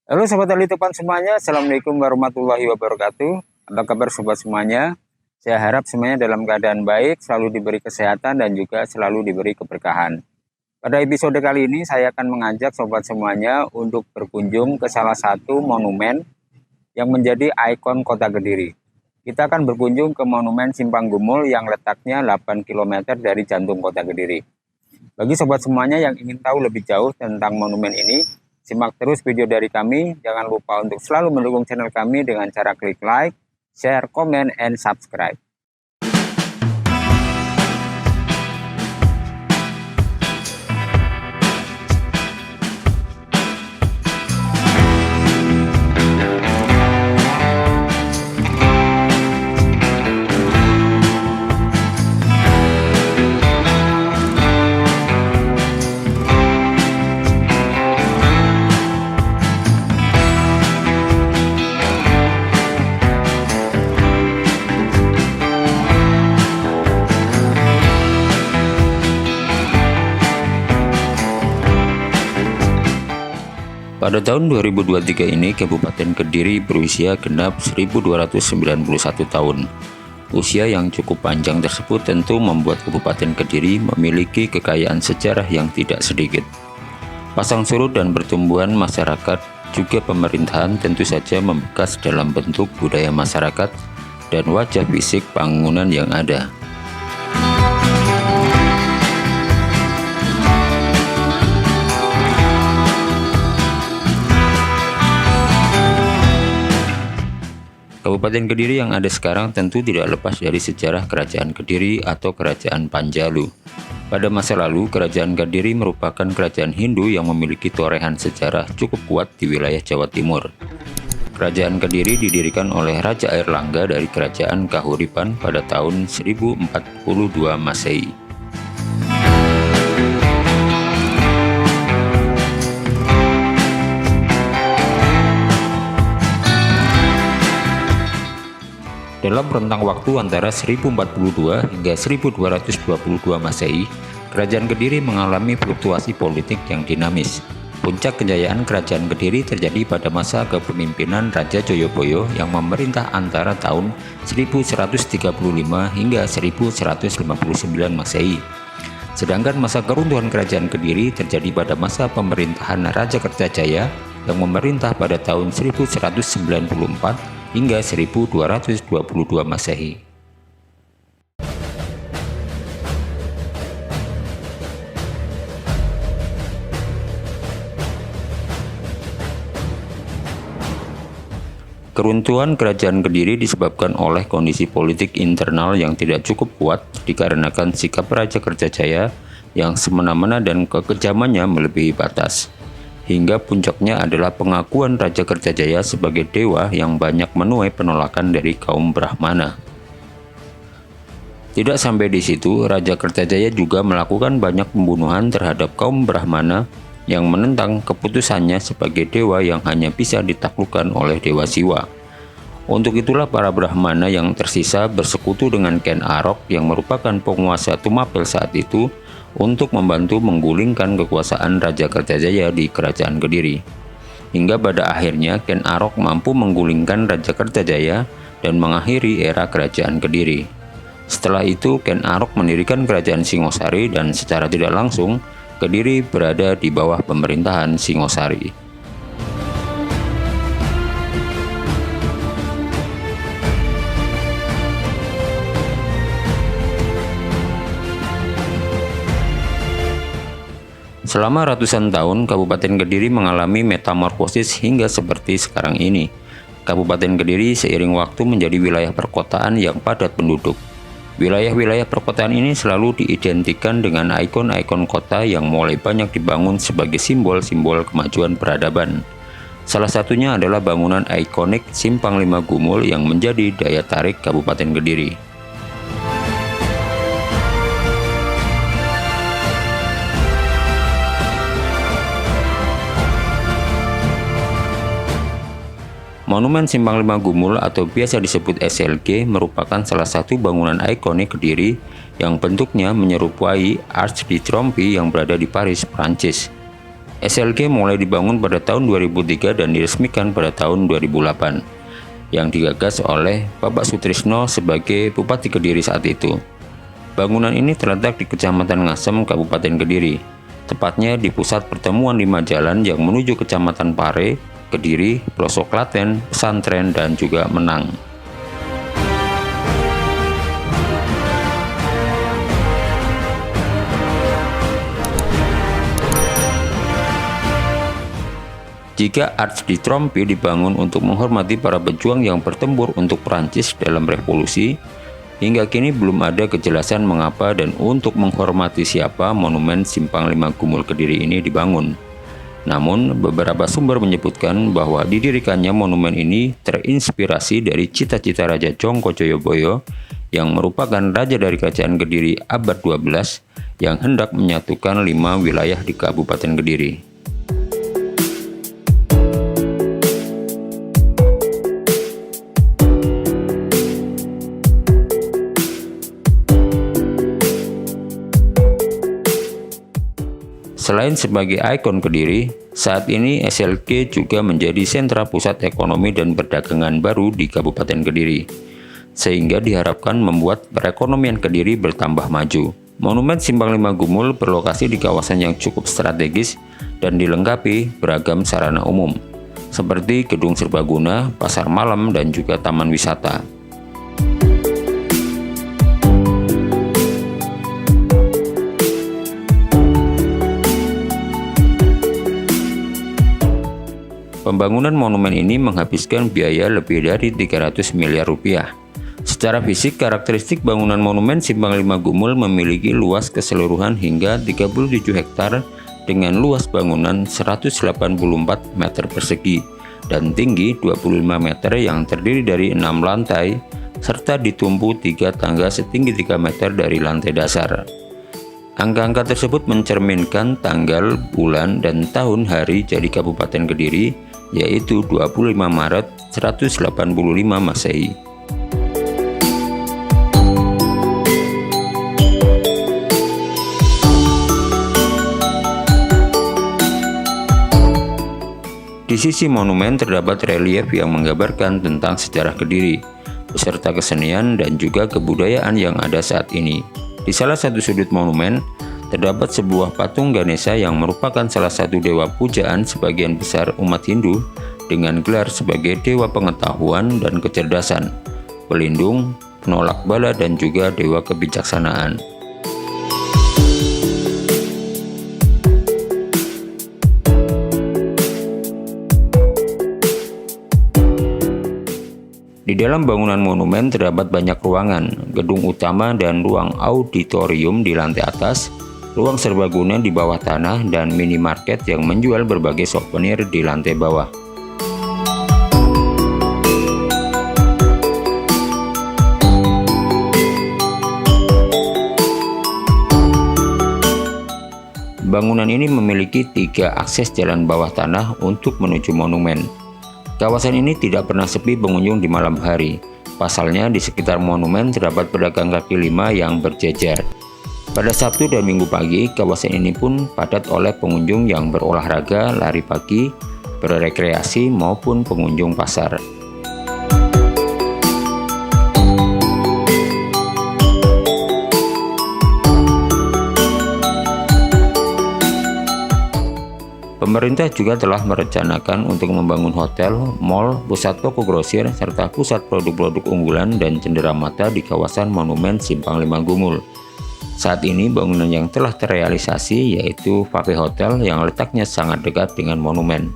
Halo Sobat Alitupan semuanya, Assalamualaikum warahmatullahi wabarakatuh. Apa kabar Sobat semuanya? Saya harap semuanya dalam keadaan baik, selalu diberi kesehatan dan juga selalu diberi keberkahan. Pada episode kali ini saya akan mengajak Sobat semuanya untuk berkunjung ke salah satu monumen yang menjadi ikon kota Kediri. Kita akan berkunjung ke Monumen Simpang Gumul yang letaknya 8 km dari jantung kota Kediri. Bagi Sobat semuanya yang ingin tahu lebih jauh tentang monumen ini, simak terus video dari kami. Jangan lupa untuk selalu mendukung channel kami dengan cara klik like, share, komen, and subscribe. Pada tahun 2023 ini, Kabupaten Kediri berusia genap 1291 tahun. Usia yang cukup panjang tersebut tentu membuat Kabupaten Kediri memiliki kekayaan sejarah yang tidak sedikit. Pasang surut dan pertumbuhan masyarakat juga pemerintahan tentu saja membekas dalam bentuk budaya masyarakat dan wajah fisik bangunan yang ada. Kabupaten Kediri yang ada sekarang tentu tidak lepas dari sejarah Kerajaan Kediri atau Kerajaan Panjalu. Pada masa lalu, Kerajaan Kediri merupakan kerajaan Hindu yang memiliki torehan sejarah cukup kuat di wilayah Jawa Timur. Kerajaan Kediri didirikan oleh Raja Airlangga dari Kerajaan Kahuripan pada tahun 1042 Masehi. Dalam rentang waktu antara 1042 hingga 1222 Masehi, Kerajaan Kediri mengalami fluktuasi politik yang dinamis. Puncak kejayaan Kerajaan Kediri terjadi pada masa kepemimpinan Raja Joyoboyo yang memerintah antara tahun 1135 hingga 1159 Masehi. Sedangkan masa keruntuhan Kerajaan Kediri terjadi pada masa pemerintahan Raja Kertajaya yang memerintah pada tahun 1194 hingga 1222 Masehi. Keruntuhan Kerajaan Kediri disebabkan oleh kondisi politik internal yang tidak cukup kuat dikarenakan sikap Raja Kertajaya yang semena-mena dan kekejamannya melebihi batas. Hingga puncaknya adalah pengakuan Raja Kertajaya sebagai dewa yang banyak menuai penolakan dari kaum Brahmana. Tidak sampai di situ, Raja Kertajaya juga melakukan banyak pembunuhan terhadap kaum Brahmana yang menentang keputusannya sebagai dewa yang hanya bisa ditaklukkan oleh Dewa Siwa. Untuk itulah para Brahmana yang tersisa bersekutu dengan Ken Arok yang merupakan penguasa Tumapel saat itu untuk membantu menggulingkan kekuasaan Raja Kertajaya di Kerajaan Kediri. Hingga pada akhirnya Ken Arok mampu menggulingkan Raja Kertajaya dan mengakhiri era Kerajaan Kediri. Setelah itu Ken Arok mendirikan Kerajaan Singosari dan secara tidak langsung Kediri berada di bawah pemerintahan Singosari. Selama ratusan tahun, Kabupaten Kediri mengalami metamorfosis hingga seperti sekarang ini. Kabupaten Kediri seiring waktu menjadi wilayah perkotaan yang padat penduduk. Wilayah-wilayah perkotaan ini selalu diidentikan dengan ikon-ikon kota yang mulai banyak dibangun sebagai simbol-simbol kemajuan peradaban. Salah satunya adalah bangunan ikonik Simpang 5 Gumul yang menjadi daya tarik Kabupaten Kediri. Monumen Simpang 5 Gumul atau biasa disebut SLG merupakan salah satu bangunan ikonik Kediri yang bentuknya menyerupai Arc de Triomphe yang berada di Paris, Prancis. SLG mulai dibangun pada tahun 2003 dan diresmikan pada tahun 2008, yang digagas oleh Bapak Sutrisno sebagai Bupati Kediri saat itu. Bangunan ini terletak di Kecamatan Ngasem, Kabupaten Kediri, tepatnya di pusat pertemuan 5 jalan yang menuju Kecamatan Pare, Kediri, Pelosok Klaten, Pesantren, dan juga Menang. Jika Arc de Triomphe dibangun untuk menghormati para pejuang yang bertempur untuk Prancis dalam revolusi, hingga kini belum ada kejelasan mengapa dan untuk menghormati siapa monumen Simpang 5 Gumul Kediri ini dibangun. Namun, beberapa sumber menyebutkan bahwa didirikannya monumen ini terinspirasi dari cita-cita Raja Jongko Joyoboyo yang merupakan raja dari Kerajaan Kediri abad 12 yang hendak menyatukan 5 wilayah di Kabupaten Kediri. Selain sebagai ikon Kediri, saat ini SLG juga menjadi sentra pusat ekonomi dan perdagangan baru di Kabupaten Kediri, sehingga diharapkan membuat perekonomian Kediri bertambah maju. Monumen Simpang 5 Gumul berlokasi di kawasan yang cukup strategis dan dilengkapi beragam sarana umum, seperti gedung serbaguna, pasar malam, dan juga taman wisata. Pembangunan monumen ini menghabiskan biaya lebih dari 300 miliar rupiah. Secara fisik, karakteristik bangunan monumen Simpang 5 Gumul memiliki luas keseluruhan hingga 37 hektar dengan luas bangunan 184 meter persegi dan tinggi 25 meter yang terdiri dari 6 lantai serta ditumpu 3 tangga setinggi 3 meter dari lantai dasar. Angka-angka tersebut mencerminkan tanggal, bulan, dan tahun hari jadi Kabupaten Kediri, yaitu 25 Maret 185 Masehi. Di sisi monumen terdapat relief yang menggambarkan tentang sejarah Kediri, beserta kesenian dan juga kebudayaan yang ada saat ini. Di salah satu sudut monumen, terdapat sebuah patung Ganesha yang merupakan salah satu dewa pujaan sebagian besar umat Hindu dengan gelar sebagai dewa pengetahuan dan kecerdasan, pelindung, penolak bala, dan juga dewa kebijaksanaan. Di dalam bangunan monumen terdapat banyak ruangan, gedung utama dan ruang auditorium di lantai atas, ruang serbaguna di bawah tanah, dan minimarket yang menjual berbagai souvenir di lantai bawah. Bangunan ini memiliki 3 akses jalan bawah tanah untuk menuju monumen. Kawasan ini tidak pernah sepi pengunjung di malam hari. Pasalnya, di sekitar monumen terdapat pedagang kaki lima yang berjejer. Pada Sabtu dan Minggu pagi, kawasan ini pun padat oleh pengunjung yang berolahraga, lari pagi, berrekreasi, maupun pengunjung pasar. Pemerintah juga telah merencanakan untuk membangun hotel, mal, pusat toko grosir, serta pusat produk-produk unggulan dan cenderamata di kawasan Monumen Simpang 5 Gumul. Saat ini bangunan yang telah terrealisasi yaitu Vape Hotel yang letaknya sangat dekat dengan monumen.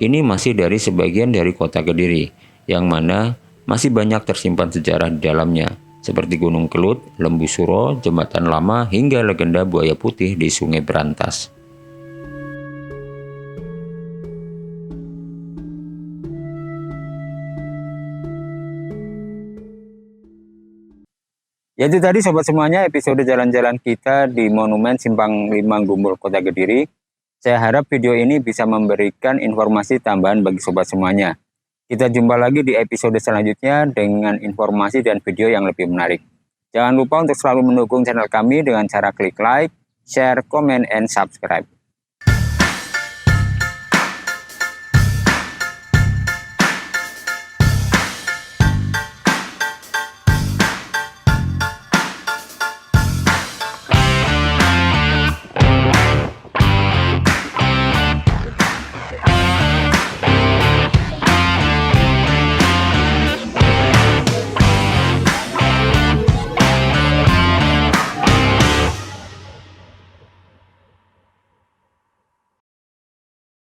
Ini masih dari sebagian dari kota Kediri, yang mana masih banyak tersimpan sejarah di dalamnya, seperti Gunung Kelut, Lembu Suro, Jembatan Lama, hingga legenda buaya putih di Sungai Berantas. Ya itu tadi sobat semuanya episode jalan-jalan kita di Monumen Simpang 5 Gumul Kota Kediri. Saya harap video ini bisa memberikan informasi tambahan bagi sobat semuanya. Kita jumpa lagi di episode selanjutnya dengan informasi dan video yang lebih menarik. Jangan lupa untuk selalu mendukung channel kami dengan cara klik like, share, komen, and subscribe.